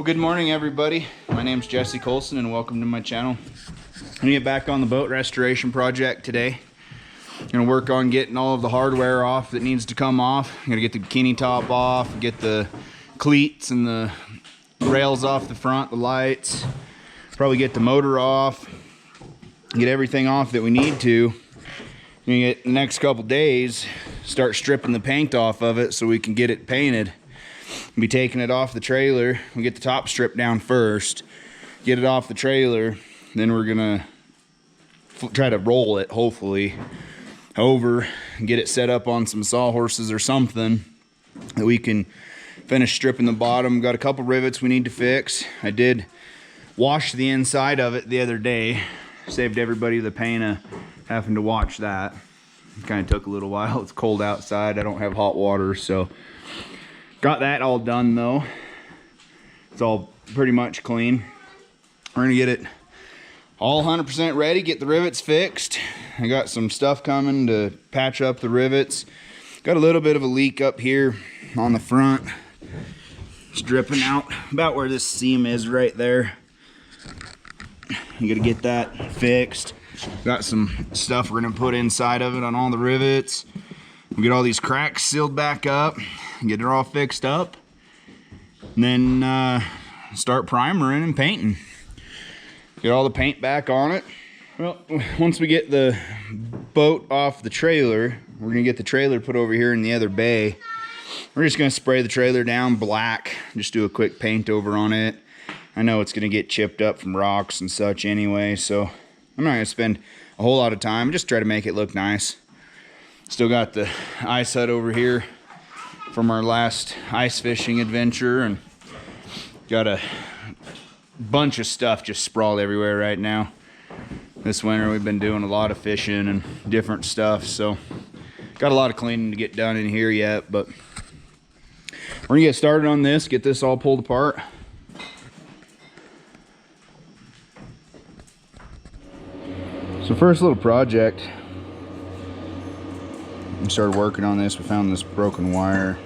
Well, good morning, everybody. My name's Jesse Colson, and welcome to my channel. I'm gonna get back on the boat restoration project today. I'm gonna work on getting all of the hardware off that needs to come off. I'm gonna get the bikini top off, get the cleats and the rails off the front, the lights, probably get the motor off, get everything off that we need to. I'm gonna get the next couple days, start stripping the paint off of it so we can get it painted. Be taking it off the trailer. We'll get the top strip down first, get it off the trailer, then we're gonna try to roll it, hopefully, over and get it set up on some sawhorses or something that we can finish stripping the bottom. Got a couple rivets we need to fix. I did wash the inside of it the other day. Saved everybody the pain of having to watch that. It kind of took a little while. It's cold outside. I don't have hot water, so got that all done though. It's all pretty much clean. We're gonna get it all 100% ready, get the rivets fixed. I got some stuff coming to patch up the rivets. Got a little bit of a leak up here on the front. It's dripping out about where this seam is right there. You gotta get that fixed. Got some stuff we're gonna put inside of it on all the rivets. We'll get all these cracks sealed back up, get it all fixed up, and then start primering and painting. Get all the paint back on it. Well, once we get the boat off the trailer, we're gonna get the trailer put over here in the other bay. We're just gonna spray the trailer down black, just do a quick paint over on it. I know it's gonna get chipped up from rocks and such anyway, so I'm not gonna spend a whole lot of time, just try to make it look nice. Still got the ice hut over here from our last ice fishing adventure, and got a bunch of stuff just sprawled everywhere right now. This winter we've been doing a lot of fishing and different stuff, so got a lot of cleaning to get done in here yet, but we're gonna get started on this, get this all pulled apart. So first little project, we started working on this. We found this broken wire.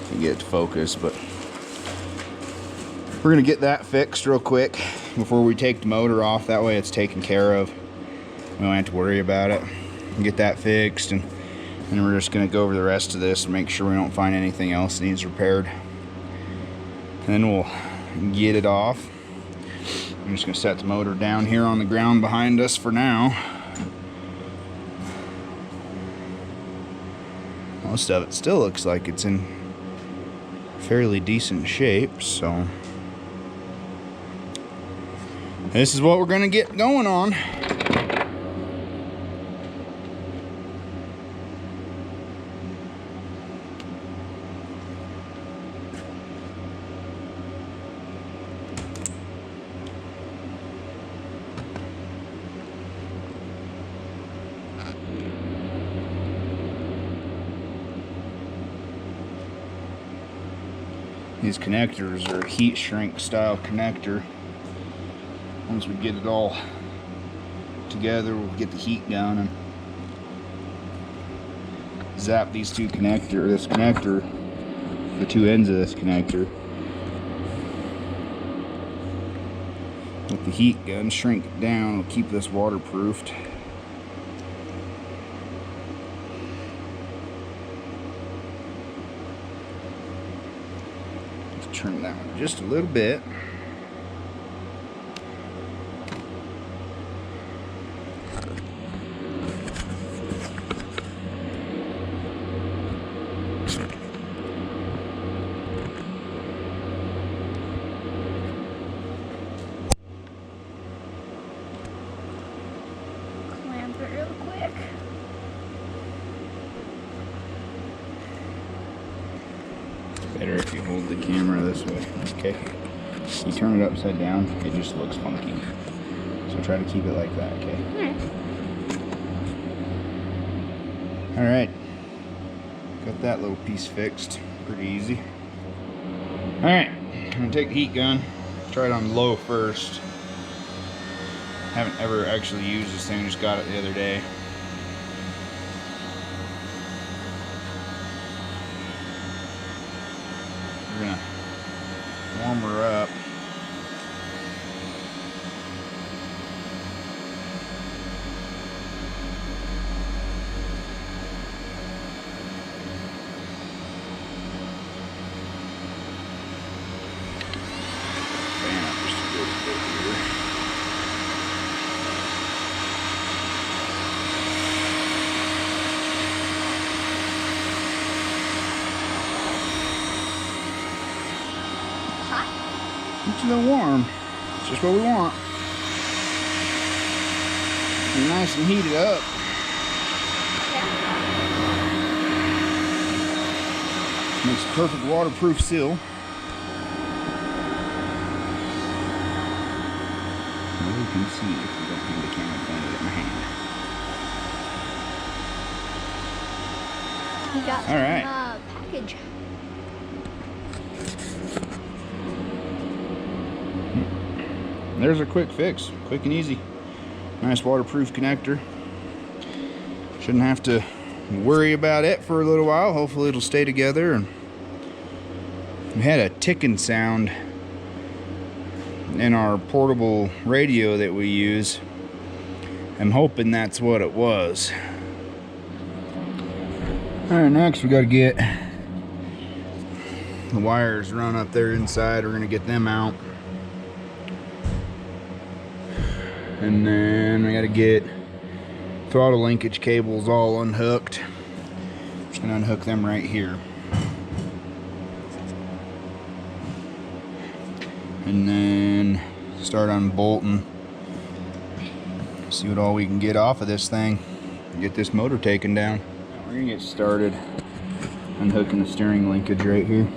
Can't get it to focus, but we're gonna get that fixed real quick before we take the motor off. That way it's taken care of. We don't have to worry about it. Get that fixed, and then we're just gonna go over the rest of this and make sure we don't find anything else that needs repaired. And then we'll get it off. I'm just gonna set the motor down here on the ground behind us for now. Most of it still looks like it's in fairly decent shape, so this is what we're gonna get going on. These connectors are heat shrink style connector. Once we get it all together, we'll get the heat down and zap these two this connector, the two ends of this connector with the heat gun, shrink it down. We'll keep this waterproofed. Turn that one just a little bit. Clamp it real quick. Better if you hold the camera this way. Okay. You turn it upside down, it just looks funky. So try to keep it like that, okay? Alright. Got that little piece fixed. Pretty easy. Alright. I'm gonna take the heat gun. Try it on low first. Haven't ever actually used this thing, just got it the other day. We're gonna warm her up. Fan up just a little bit here. It's a little warm. It's just what we want. Be nice and heated up. Makes a perfect waterproof seal. Now you can see if we don't have the camera pointed at my hand. We got All right. package. There's a quick fix, quick and easy. Nice waterproof connector. Shouldn't have to worry about it for a little while. Hopefully it'll stay together. And we had a ticking sound in our portable radio that we use. I'm hoping that's what it was. All right, next we got to get the wires run up there inside. We're gonna get them out. And then we got to get throttle linkage cables all unhooked. Just gonna unhook them right here. And then start unbolting. See what all we can get off of this thing. Get this motor taken down. We're gonna get started unhooking the steering linkage right here.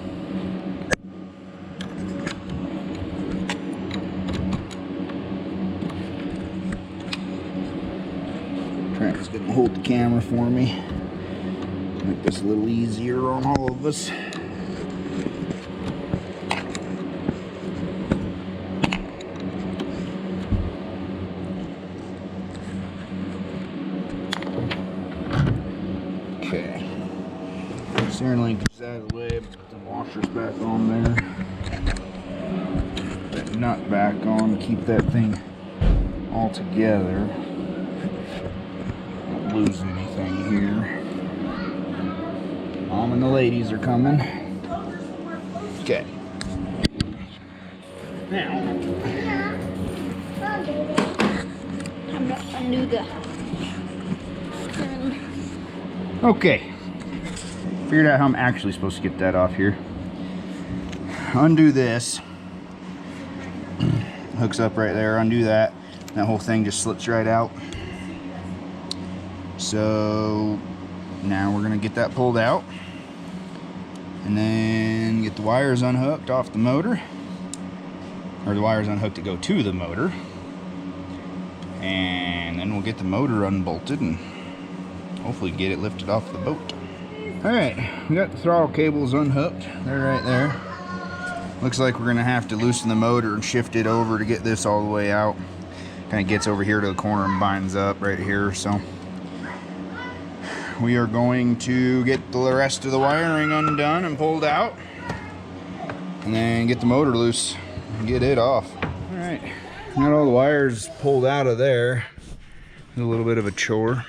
Trent's gonna hold the camera for me. Make this a little easier on all of us. Okay. Steering linkage is out of the way, put the washers back on there. That nut back on, keep that thing all together. Lose anything here. Mom and the ladies are coming. Okay. Now. I'm gonna undo the. Okay. Figured out how I'm actually supposed to get that off here. Undo this. Hooks up right there. Undo that. That whole thing just slips right out. So now we're gonna get that pulled out and then get the wires unhooked off the motor, or the wires unhooked to go to the motor, and then we'll get the motor unbolted and hopefully get it lifted off the boat. All right, we got the throttle cables unhooked. They're right there. Looks like we're gonna have to loosen the motor and shift it over to get this all the way out. Kind of gets over here to the corner and binds up right here. So we are going to get the rest of the wiring undone and pulled out, and then get the motor loose and get it off. All right, got all the wires pulled out of there. A little bit of a chore.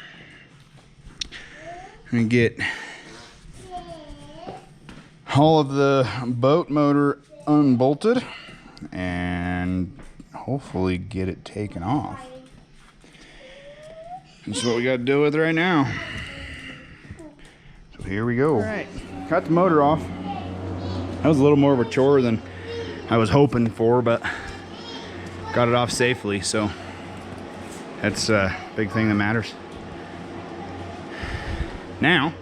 And get all of the boat motor unbolted and hopefully get it taken off. That's what we got to deal with right now. So here we go. All right, got the motor off. That was a little more of a chore than I was hoping for, but got it off safely, so that's a big thing that matters. Now,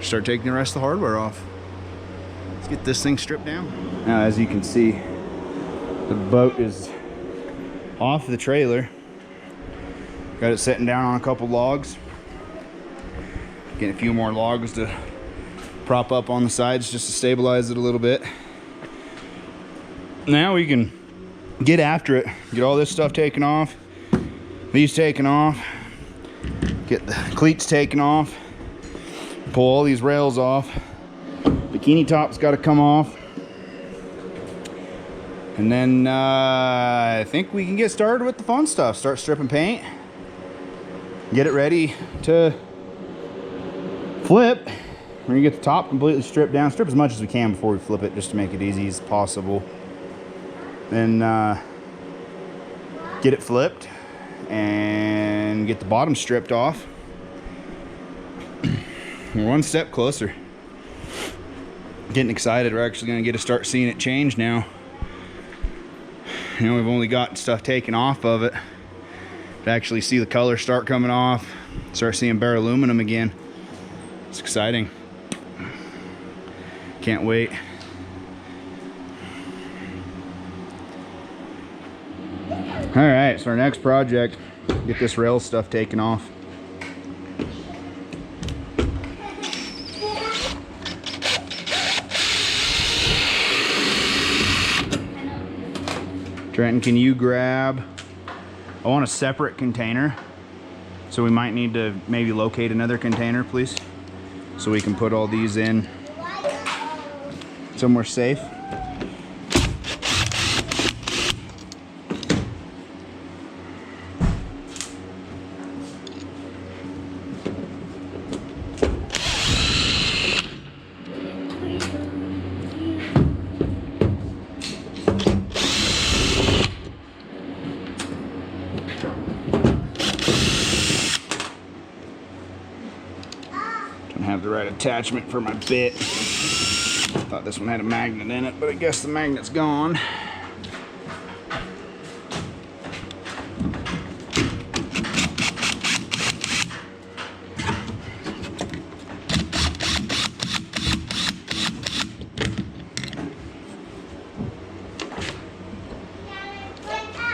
start taking the rest of the hardware off. Let's get this thing stripped down. Now, as you can see, the boat is off the trailer. Got it sitting down on a couple logs. Getting a few more logs to prop up on the sides just to stabilize it a little bit. Now we can get after it. Get all this stuff taken off. These taken off. Get the cleats taken off. Pull all these rails off. Bikini top's got to come off. And then I think we can get started with the fun stuff. Start stripping paint. Get it ready to flip. We're gonna get the top completely stripped down. Strip as much as we can before we flip it, just to make it easy as possible. Then get it flipped and get the bottom stripped off. We're one step closer. Getting excited. We're actually gonna get to start seeing it change now. You know, we've only got stuff taken off of it to actually see the color start coming off, start seeing bare aluminum again. It's exciting. Can't wait. All right, so our next project, get this rail stuff taken off. Trenton, can you grab, I want a separate container, so we might need to maybe locate another container, please, so we can put all these in somewhere safe. Have the right attachment for my bit. Thought this one had a magnet in it, but I guess the magnet's gone.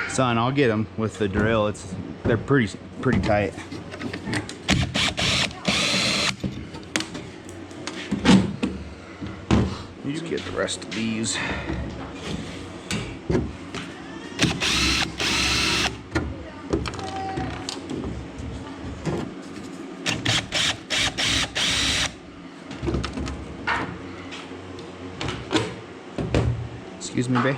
Son, I'll get them with the drill. They're pretty tight. You get the rest of these. Excuse me, babe.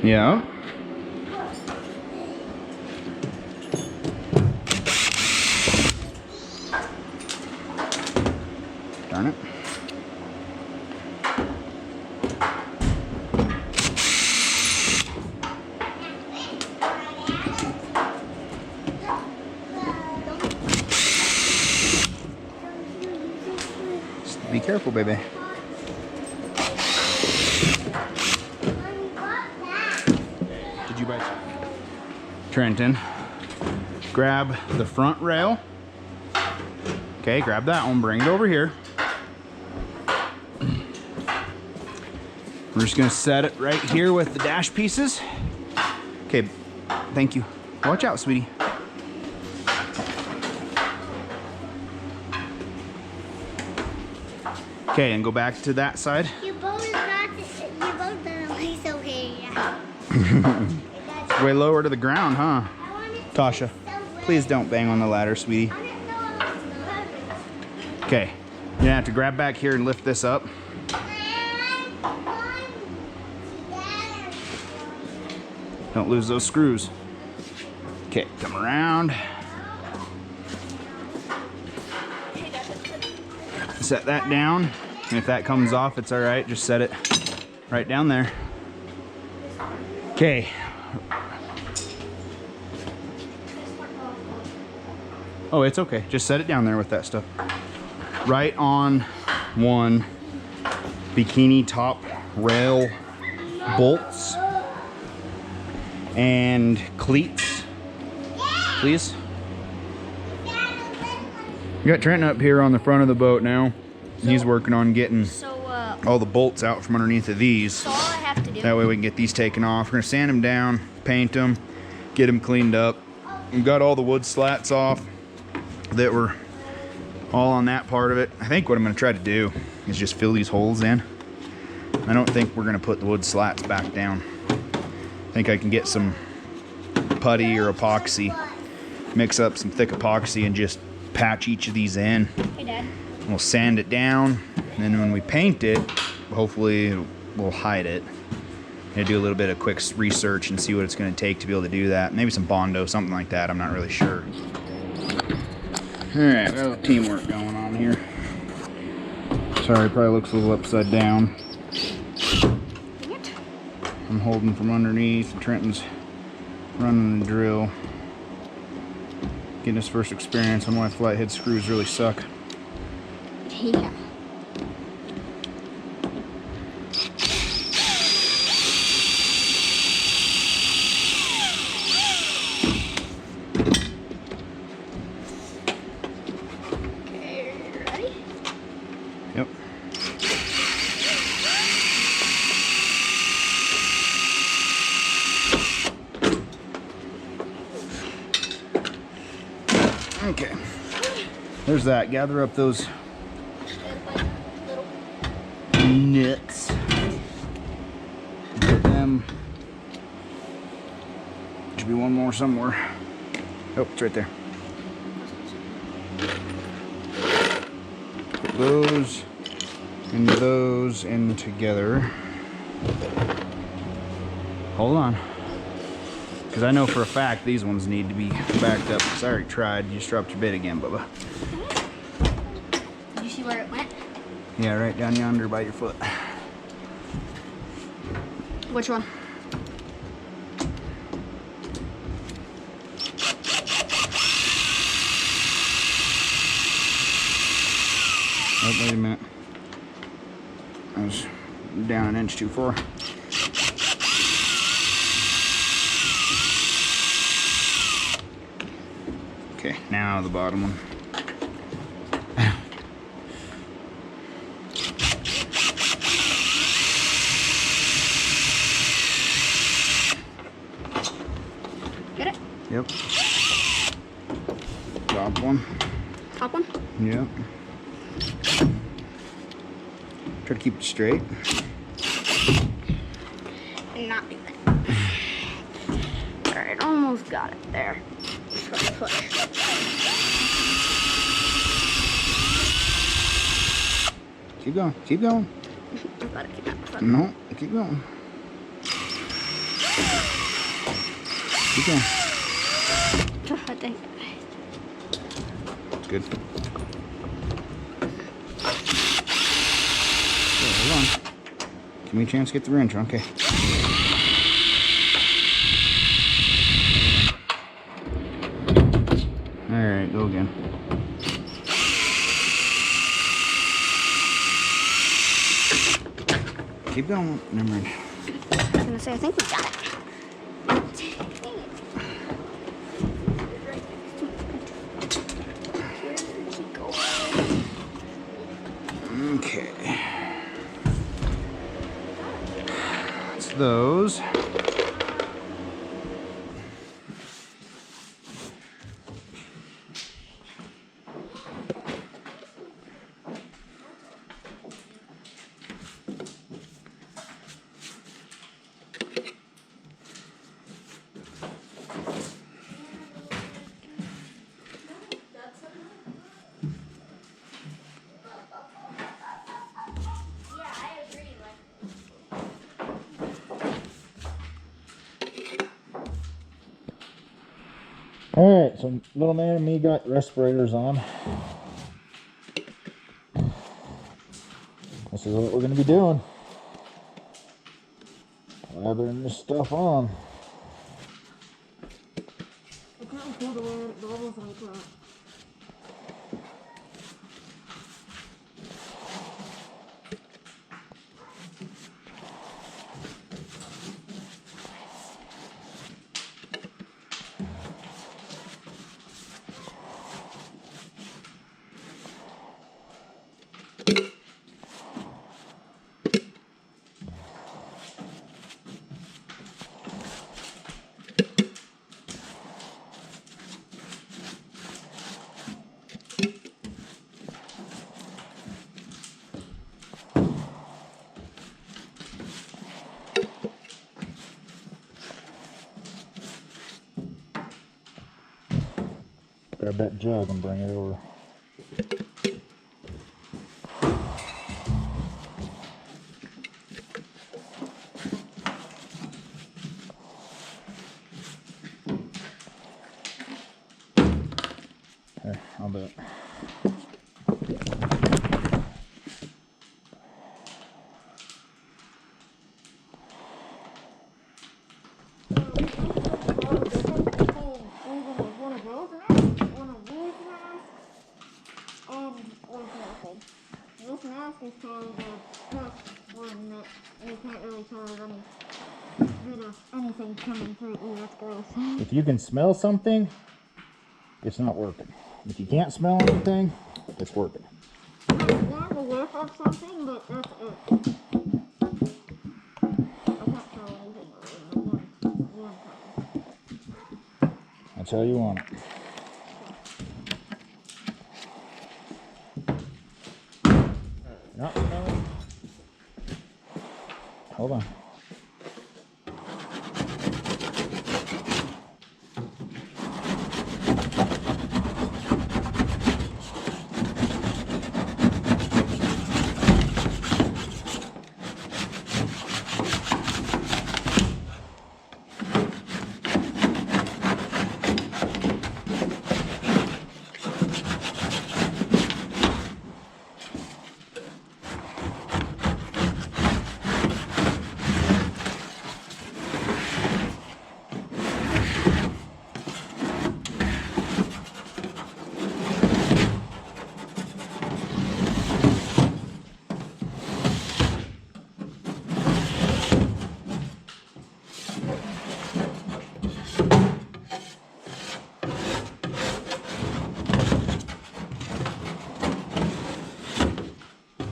Yeah. Darn it. Just be careful, baby. Did you buy Trenton? Grab the front rail. Okay, grab that one, bring it over here. We're just gonna set it right here with the dash pieces. Okay, thank you. Watch out, sweetie. Okay, and go back to that side. You both got this. You both done it way so here. Way lower to the ground, huh? Tasha, please don't bang on the ladder, sweetie. Okay, you're gonna have to grab back here and lift this up. Don't lose those screws. Okay, come around. Set that down. And if that comes off, it's all right. Just set it right down there. Okay. Oh, it's okay. Just set it down there with that stuff. Right on one bikini top rail bolts and cleats, please. We got Trenton up here on the front of the boat now. He's working on getting all the bolts out from underneath of these. So all I have to do. That way we can get these taken off. We're gonna sand them down, paint them, get them cleaned up. We've got all the wood slats off that were all on that part of it. I think what I'm gonna try to do is just fill these holes in. I don't think we're gonna put the wood slats back down. I think I can get some putty or epoxy, mix up some thick epoxy and just patch each of these in. Hey, Dad. We'll sand it down, and then when we paint it, hopefully we'll hide it. Gonna do a little bit of quick research and see what it's gonna take to be able to do that. Maybe some Bondo, something like that. I'm not really sure. All right, we got a little teamwork going on here. Sorry, probably looks a little upside down. I'm holding from underneath, and Trenton's running the drill. Getting his first experience on why flathead screws really suck. Yeah. Okay, ready? Yep. Okay. There's that. Gather up those nuts. Put them. Should be one more somewhere. Oh, it's right there. Put those in together. Hold on. Because I know for a fact these ones need to be backed up. Because I already tried. You just dropped your bit again, Bubba. Did you see where it went? Yeah, right down yonder by your foot. Which one? Oh, wait a minute. I was down an inch too far. Okay, now the bottom one. Get it? Yep. Top one. Top one? Yep. Try to keep it straight. And not do that. Alright, almost got it there. Just gotta push. Keep going. Keep going. I've gotta keep that foot. No, keep going. Keep going. I think. Good. Okay, hold on. Give me a chance to get the wrench. Okay. Alright, go again. Keep going. Never mind. I was gonna say, I think we got it. Okay. That's those. Alright, so little man and me got respirators on. This is what we're going to be doing. Lathering this stuff on. Grab that jug and bring it over. There, I'll do it. This mask is kind of a tough one that you can't really tell if any bit of anything coming through. Ooh, that's gross. If you can smell something, it's not working. If you can't smell anything, it's working. I want to whiff of something, but that's it. I can't tell anything other than one couple. That's how you want it. Not smelling. Hold on.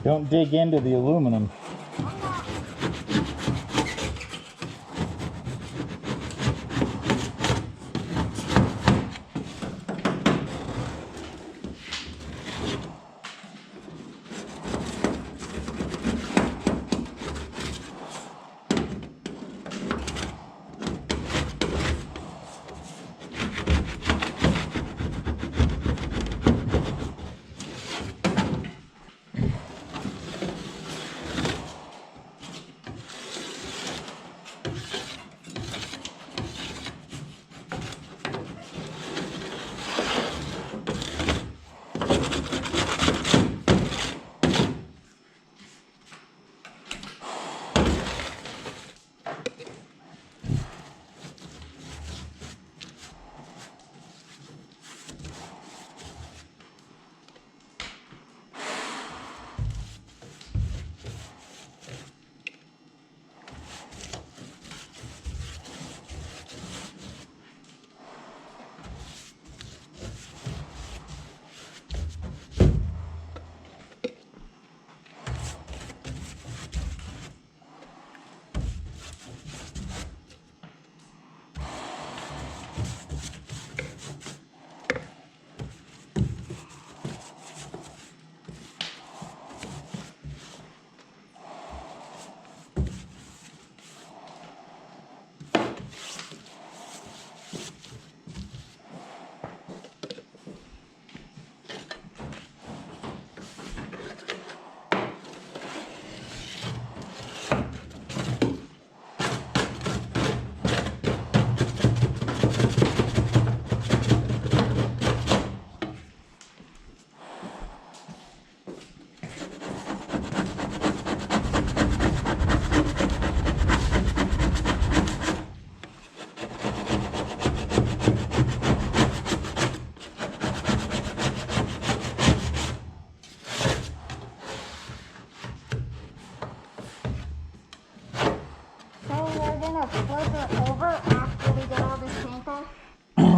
Don't dig into the aluminum.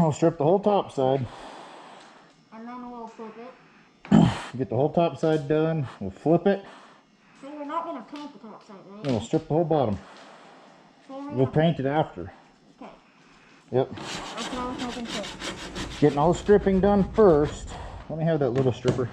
I'll strip the whole top side. And then we'll flip it. Get the whole top side done. We'll flip it. So you're not going to paint the top side, right? Then we'll strip the whole bottom. So We'll paint it after. Okay. Yep. That's what I was hoping for. Getting all the stripping done first. Let me have that little stripper.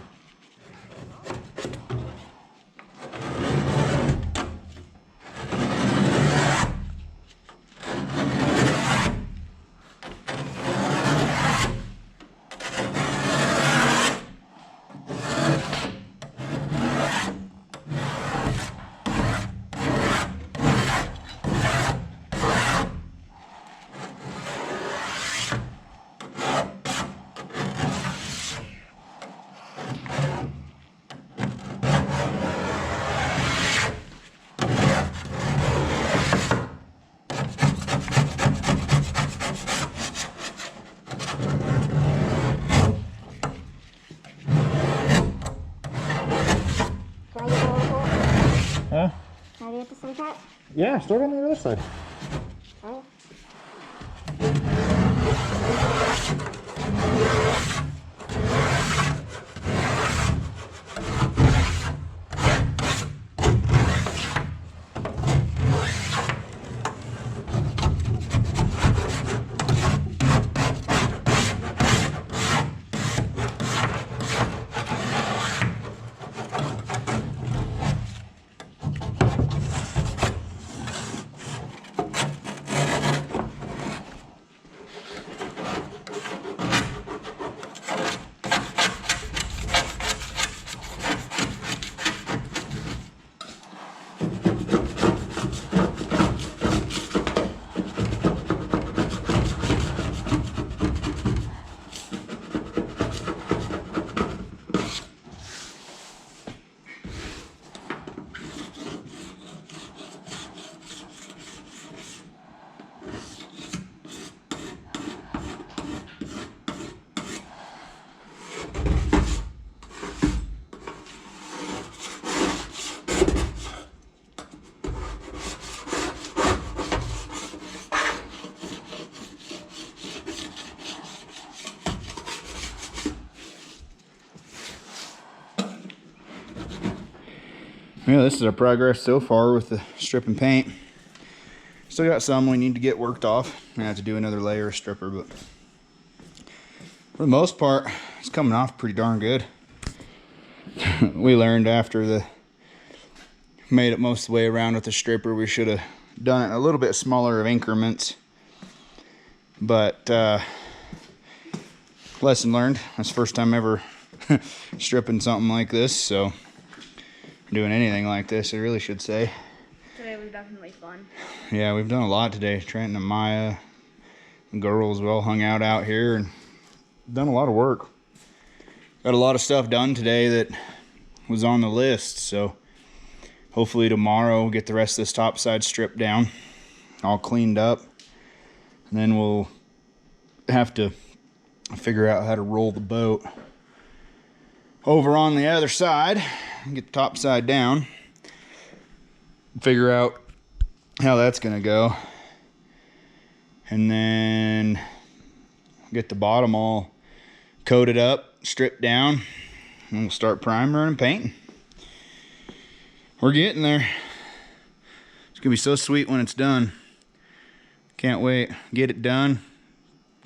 at the same time? Yeah, start on the other side. Oh. Yeah, this is our progress so far with the strip and paint. Still got some we need to get worked off. I have to do another layer of stripper, but for the most part, it's coming off pretty darn good. We learned after made it most of the way around with the stripper, we should have done it a little bit smaller of increments. But lesson learned. That's the first time ever stripping something like this, so doing anything like this, I really should say. Today was definitely fun. Yeah, we've done a lot today. Trenton and Maya and girls all hung out here and done a lot of work. Got a lot of stuff done today that was on the list, so hopefully tomorrow we'll get the rest of this top side stripped down, all cleaned up, and then we'll have to figure out how to roll the boat over on the other side, get the top side down, figure out how that's gonna go, and then get the bottom all coated up, stripped down, and we'll start primering and painting. We're getting there. It's gonna be so sweet when it's done. Can't wait. Get it done.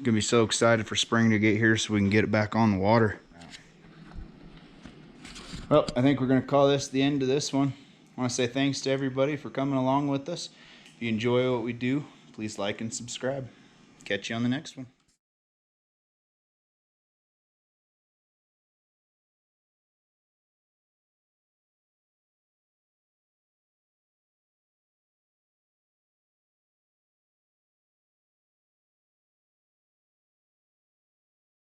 Gonna be so excited for spring to get here so we can get it back on the water. Well, I think we're going to call this the end of this one. I want to say thanks to everybody for coming along with us. If you enjoy what we do, please like and subscribe. Catch you on the next one.